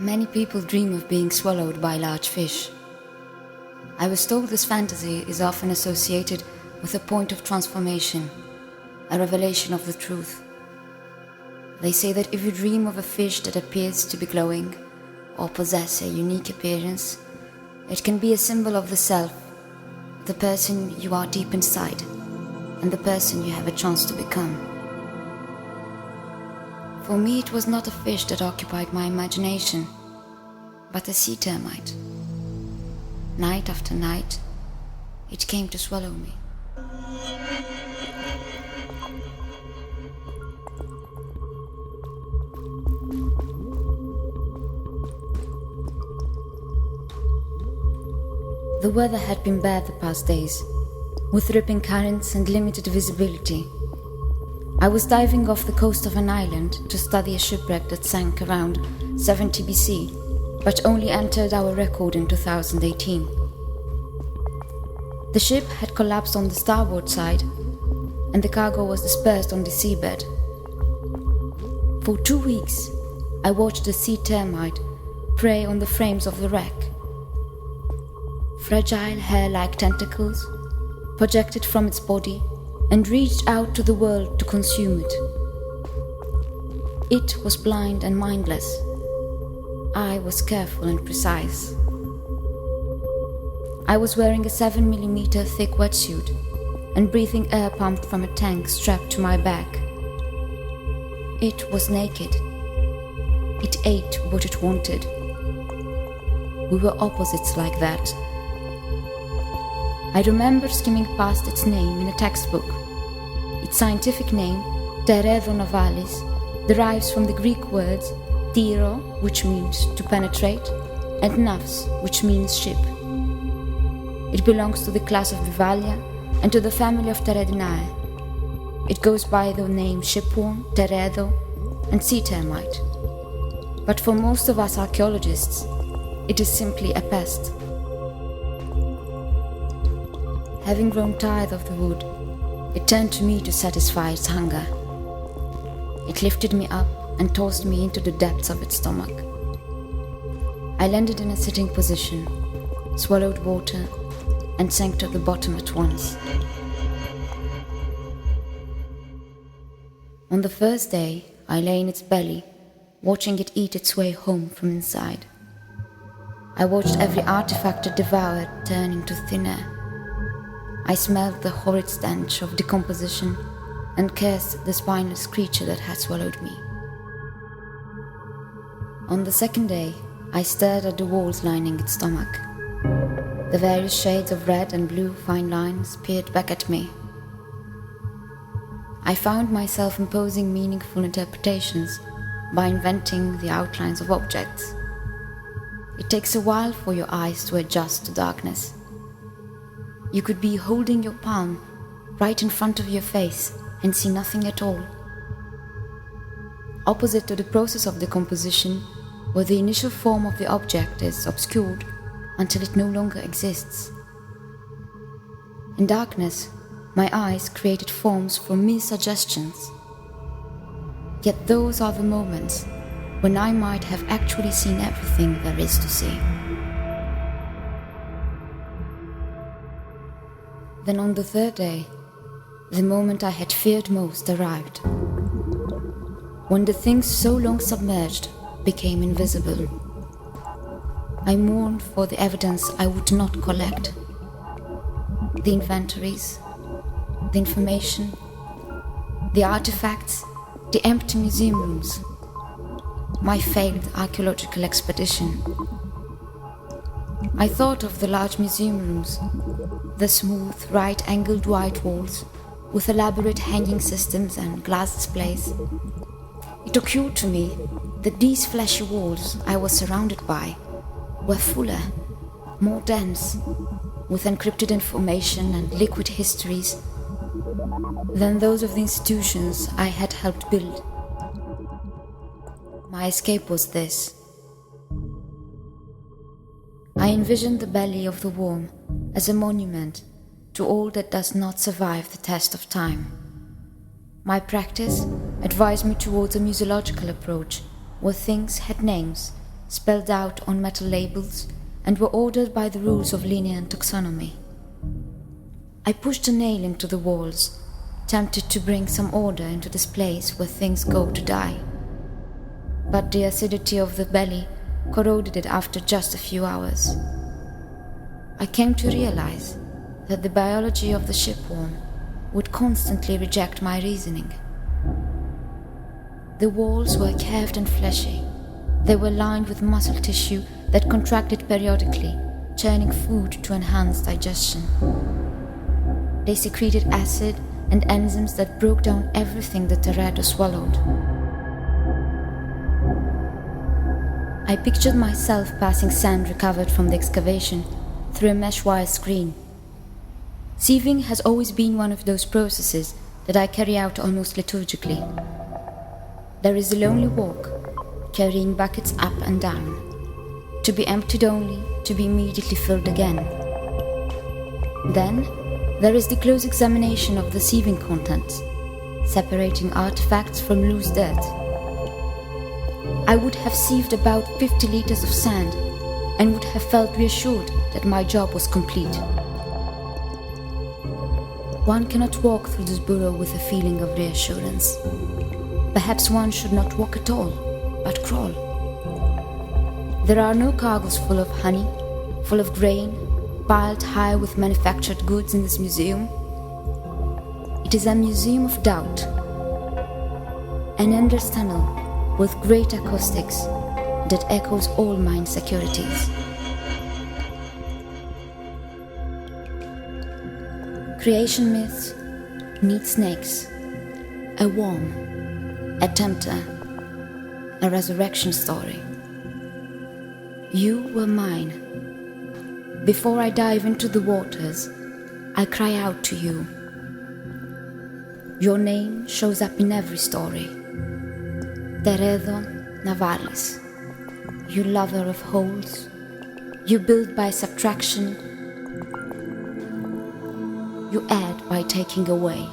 Many people dream of being swallowed by large fish. I was told this fantasy is often associated with a point of transformation, a revelation of the truth. They say that if you dream of a fish that appears to be glowing or possess a unique appearance, it can be a symbol of the self, the person you are deep inside, and the person you have a chance to become. For me, it was not a fish that occupied my imagination, but a sea termite. Night after night, it came to swallow me. The weather had been bad the past days, with ripping currents and limited visibility. I was diving off the coast of an island to study a shipwreck that sank around 70 BC, but only entered our record in 2018. The ship had collapsed on the starboard side, and the cargo was dispersed on the seabed. For 2 weeks, I watched the sea termite prey on the frames of the wreck. Fragile hair-like tentacles projected from its body and reached out to the world to consume it. It was blind and mindless. I was careful and precise. I was wearing a 7mm thick wetsuit and breathing air pumped from a tank strapped to my back. It was naked. It ate what it wanted. We were opposites like that. I remember skimming past its name in a textbook. Its scientific name, Teredo Navalis, derives from the Greek words tiro, which means to penetrate, and navs, which means ship. It belongs to the class of Bivallia and to the family of Teredinae. It goes by the name shipworm, teredo, and sea termite. But for most of us archaeologists, it is simply a pest. Having grown tired of the wood, it turned to me to satisfy its hunger. It lifted me up and tossed me into the depths of its stomach. I landed in a sitting position, swallowed water, and sank to the bottom at once. On the first day, I lay in its belly, watching it eat its way home from inside. I watched every artifact it devoured turn into thin air. I smelled the horrid stench of decomposition and cursed the spineless creature that had swallowed me. On the second day, I stared at the walls lining its stomach. The various shades of red and blue fine lines peered back at me. I found myself imposing meaningful interpretations by inventing the outlines of objects. It takes a while for your eyes to adjust to darkness. You could be holding your palm right in front of your face and see nothing at all. Opposite to the process of decomposition, where the initial form of the object is obscured until it no longer exists. In darkness, my eyes created forms from mere suggestions. Yet those are the moments when I might have actually seen everything there is to see. Then on the third day, the moment I had feared most arrived. When the things so long submerged became invisible. I mourned for the evidence I would not collect. The inventories, the information, the artifacts, the empty museum rooms, my failed archaeological expedition. I thought of the large museum rooms, the smooth, right-angled white walls with elaborate hanging systems and glass displays. It occurred to me that these fleshy walls I was surrounded by were fuller, more dense, with encrypted information and liquid histories than those of the institutions I had helped build. My escape was this. I envisioned the belly of the worm as a monument to all that does not survive the test of time. My practice advised me towards a museological approach where things had names, spelled out on metal labels, and were ordered by the rules of linear taxonomy. I pushed a nail into the walls, tempted to bring some order into this place where things go to die. But the acidity of the belly corroded it after just a few hours. I came to realize that the biology of the shipworm would constantly reject my reasoning. The walls were curved and fleshy. They were lined with muscle tissue that contracted periodically, churning food to enhance digestion. They secreted acid and enzymes that broke down everything the Teredo swallowed. I pictured myself passing sand recovered from the excavation through a mesh wire screen. Sieving has always been one of those processes that I carry out almost liturgically. There is a lonely walk, carrying buckets up and down, to be emptied only to be immediately filled again. Then there is the close examination of the sieving contents, separating artifacts from loose dirt. I would have sieved about 50 liters of sand and would have felt reassured that my job was complete. One cannot walk through this burrow with a feeling of reassurance. Perhaps one should not walk at all, but crawl. There are no cargoes full of honey, full of grain, piled high with manufactured goods in this museum. It is a museum of doubt, an endless tunnel with great acoustics that echoes all my insecurities. Creation myths need snakes, a worm, a tempter, a resurrection story. You were mine. Before I dive into the waters, I cry out to you. Your name shows up in every story. Teredo Navalis, you lover of holes, you build by subtraction, you add by taking away.